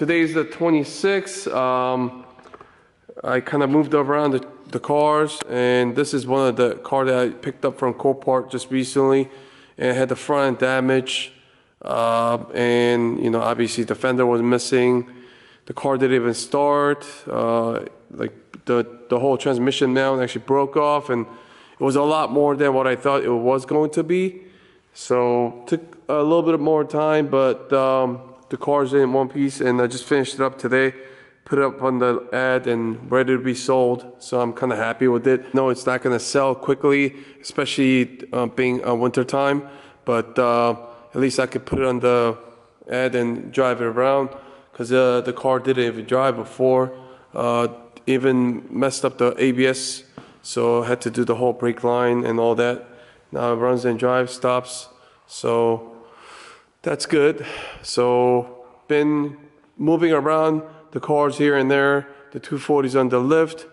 today's the 26th. I kind of moved around the cars, and this is one of the cars that I picked up from Copart just recently, and it had the front end damage, and you know, obviously the fender was missing. The car didn't even start. Like the whole transmission mount actually broke off, and it was a lot more than what I thought it was going to be. So took a little bit more time, but the car's in one piece, and I just finished it up today, put it up on the ad and ready to be sold. So I'm kind of happy with it. No, it's not going to sell quickly, especially being winter time, but at least I could put it on the ad and drive it around, because the car didn't even drive before, even messed up the ABS, so I had to do the whole brake line and all that. Now it runs and drives, stops, so that's good. So been moving around the cars here and there. The 240's on the lift.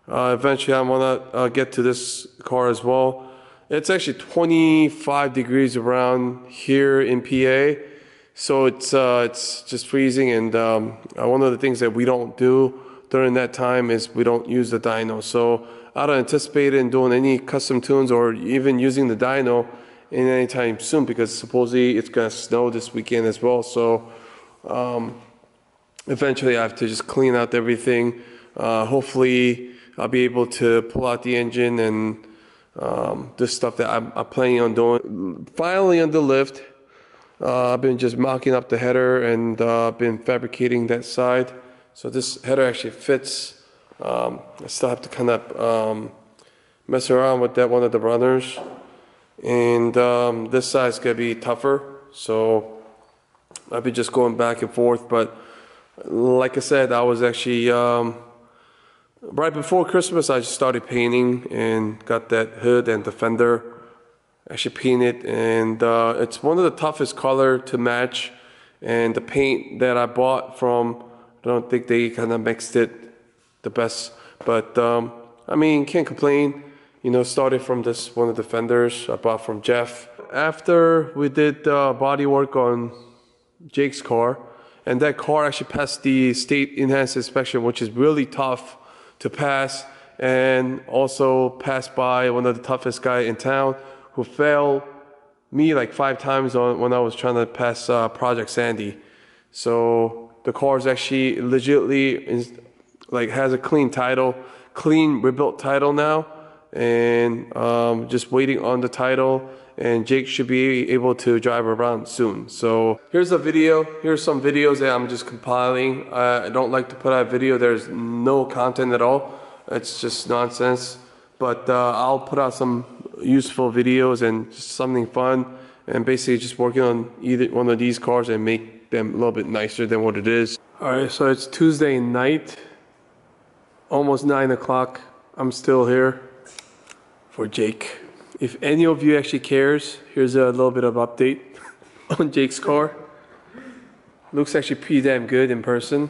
Eventually I want to get to this car as well. It's actually 25 degrees around here in PA, so it's just freezing. And one of the things that we don't do during that time is we don't use the dyno. So I don't anticipate in doing any custom tunes or even using the dyno in any time soon, because supposedly it's gonna snow this weekend as well. So eventually I have to just clean out everything. Hopefully I'll be able to pull out the engine and this stuff that I'm planning on doing. Finally on the lift, I've been just mocking up the header and been fabricating that side. So this header actually fits. I still have to kind of mess around with that, one of the runners. And this side's gonna be tougher, so I'll be just going back and forth. But like I said, I was actually right before Christmas I just started painting and got that hood and the fender actually painted, and it's one of the toughest color to match. And the paint that I bought from, I don't think they kind of mixed it the best, but I mean, can't complain. You know, started from this one of the fenders I bought from Jeff. After we did body work on Jake's car, and that car actually passed the state enhanced inspection, which is really tough to pass, and also passed by one of the toughest guy in town who failed me like 5 times when I was trying to pass Project Sandy. So the car is actually legitimately like has a clean title, clean rebuilt title now, and just waiting on the title, and Jake should be able to drive around soon. So here's a video. Here's some videos that I'm just compiling. I don't like to put out a video there's no content at all. It's just nonsense, but I'll put out some useful videos and just something fun, and basically just working on either one of these cars and make them a little bit nicer than what it is. All right, so it's Tuesday night, almost 9 o'clock. I'm still here for Jake. If any of you actually cares, here's a little bit of update on Jake's car. Looks actually pretty damn good in person,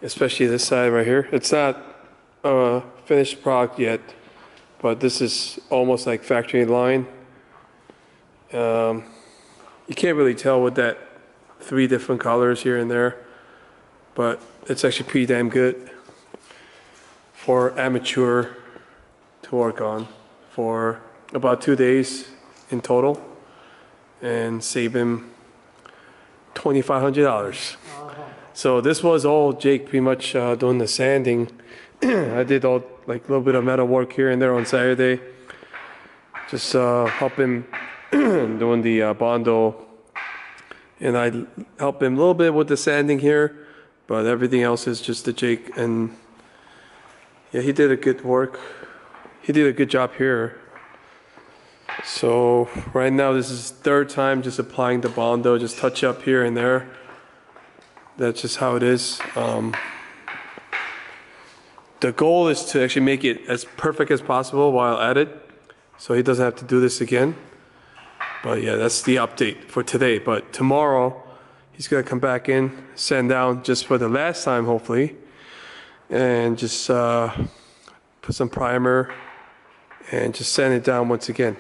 especially this side right here. It's not a finished product yet, but this is almost like factory line. You can't really tell with that 3 different colors here and there, but it's actually pretty damn good for amateur to work on for about 2 days in total, and save him $2,500. So this was all Jake pretty much doing the sanding. I did all like a little bit of metal work here and there on Saturday, just help him doing the Bondo, and I help him a little bit with the sanding here, but everything else is just the Jake. And yeah, he did a good work. He did a good job here. So right now this is 3rd time just applying the Bondo, just touch up here and there. That's just how it is. The goal is to actually make it as perfect as possible while at it, so he doesn't have to do this again. But yeah, that's the update for today. But tomorrow he's gonna come back in, sand down just for the last time hopefully, and just put some primer and just sand it down once again.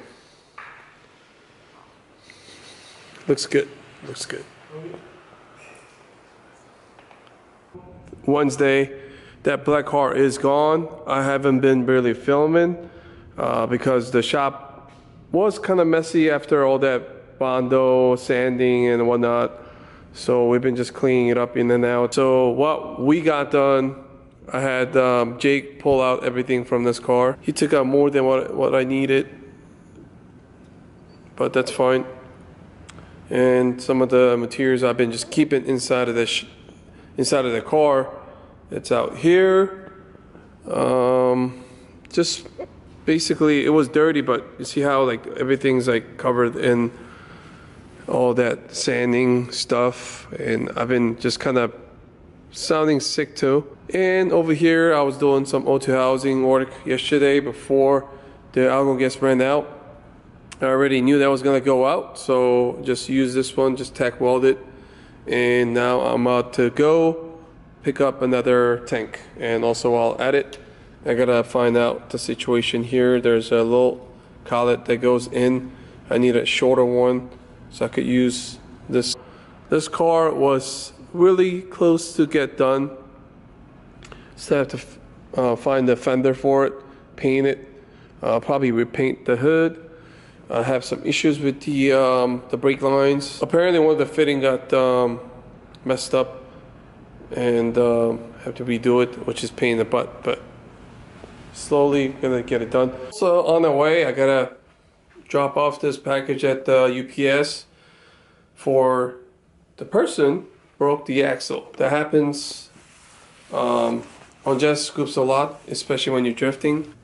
Looks good. Looks good. Wednesday. That black car is gone. I haven't been really filming because the shop was kind of messy after all that Bondo sanding and whatnot. So we've been just cleaning it up in and out. So what we got done, I had Jake pull out everything from this car. He took out more than what I needed, but that's fine. And some of the materials I've been just keeping inside of the car. It's out here. Just basically, it was dirty, but you see how like everything's like covered in all that sanding stuff, and I've been just kind of sounding sick too. And over here, I was doing some O2 housing work yesterday before the algal gas ran out. I already knew that was gonna go out, so just use this one, just tack weld it, and now I'm about to go pick up another tank. And also while at it, I gotta find out the situation here. There's a little collet that goes in. I need a shorter one so I could use this. This car was really close to get done. Still have to find the fender for it, paint it, probably repaint the hood. I have some issues with the brake lines. Apparently one of the fitting got messed up, and have to redo it, which is pain in the butt, but slowly gonna get it done. So on the way, I gotta drop off this package at the UPS for the person broke the axle. That happens on Genesis Scoops a lot, especially when you're drifting,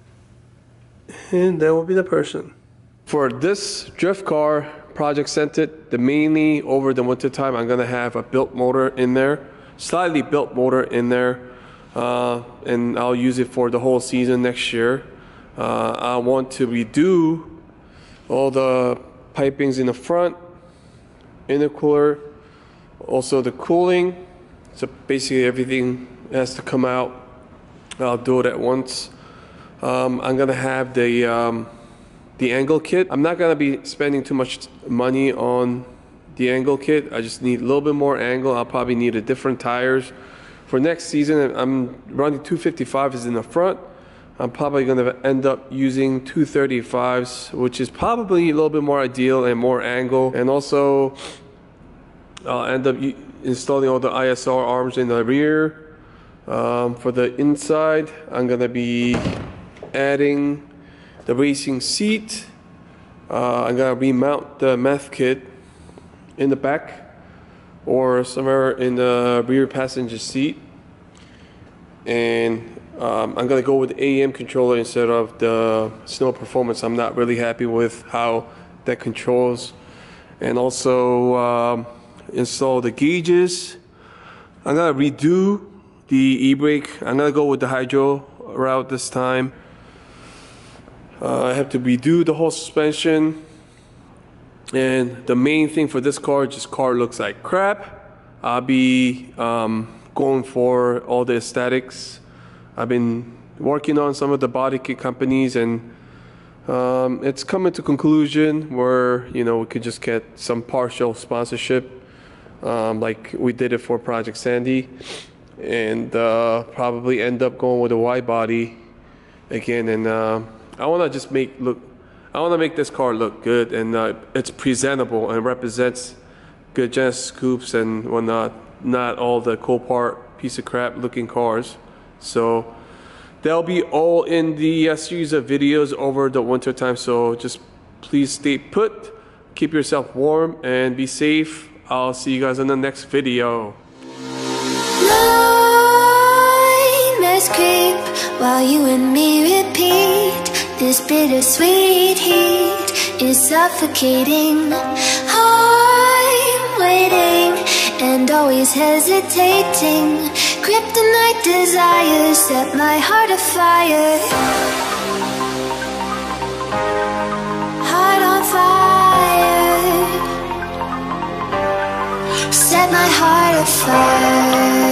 and that will be the person. For this drift car, Project sent it, mainly over the winter time, I'm gonna have a built motor in there. Slightly built motor in there, and I'll use it for the whole season next year. I want to redo all the pipings in the front, intercooler, also the cooling. So basically everything has to come out. I'll do it at once. I'm gonna have the angle kit. I'm not gonna be spending too much money on the angle kit. I just need a little bit more angle. I'll probably need a different tires for next season. I'm running 255s in the front. I'm probably going to end up using 235s, which is probably a little bit more ideal and more angle. And also I'll end up installing all the ISR arms in the rear. For the inside, I'm going to be adding the racing seat. I'm going to remount the meth kit in the back or somewhere in the rear passenger seat, and I'm gonna go with the AM controller instead of the Snow Performance. I'm not really happy with how that controls. And also install the gauges. I'm gonna redo the e-brake. I'm gonna go with the hydro route this time. I have to redo the whole suspension. And the main thing for this car, this car looks like crap. I'll be going for all the aesthetics. I've been working on some of the body kit companies, and it's coming to conclusion where, you know, we could just get some partial sponsorship, like we did it for Project Sandy, and probably end up going with a wide body again. And I want to just I want to make this car look good, and it's presentable and represents good Genesis Scoops and whatnot, not all the Copart piece of crap looking cars. So they'll be all in the series of videos over the winter time. So just please stay put, keep yourself warm, and be safe. I'll see you guys in the next video. Nightmares creep while you and me repeat. This bittersweet heat is suffocating. I'm waiting and always hesitating. Kryptonite desires set my heart afire. Heart on fire. Set my heart afire.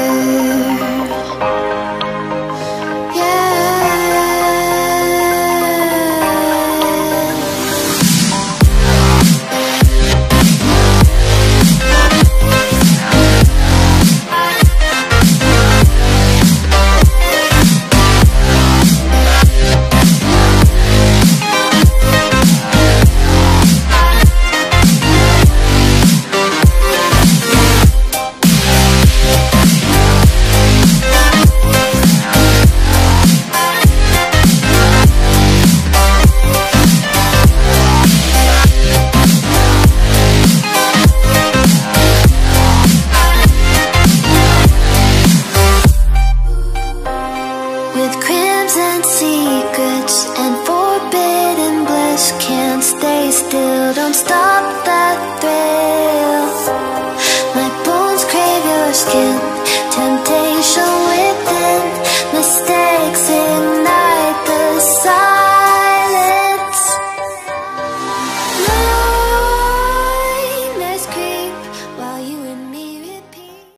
just can't stay still. Don't stop that thrill. My bones crave your skin.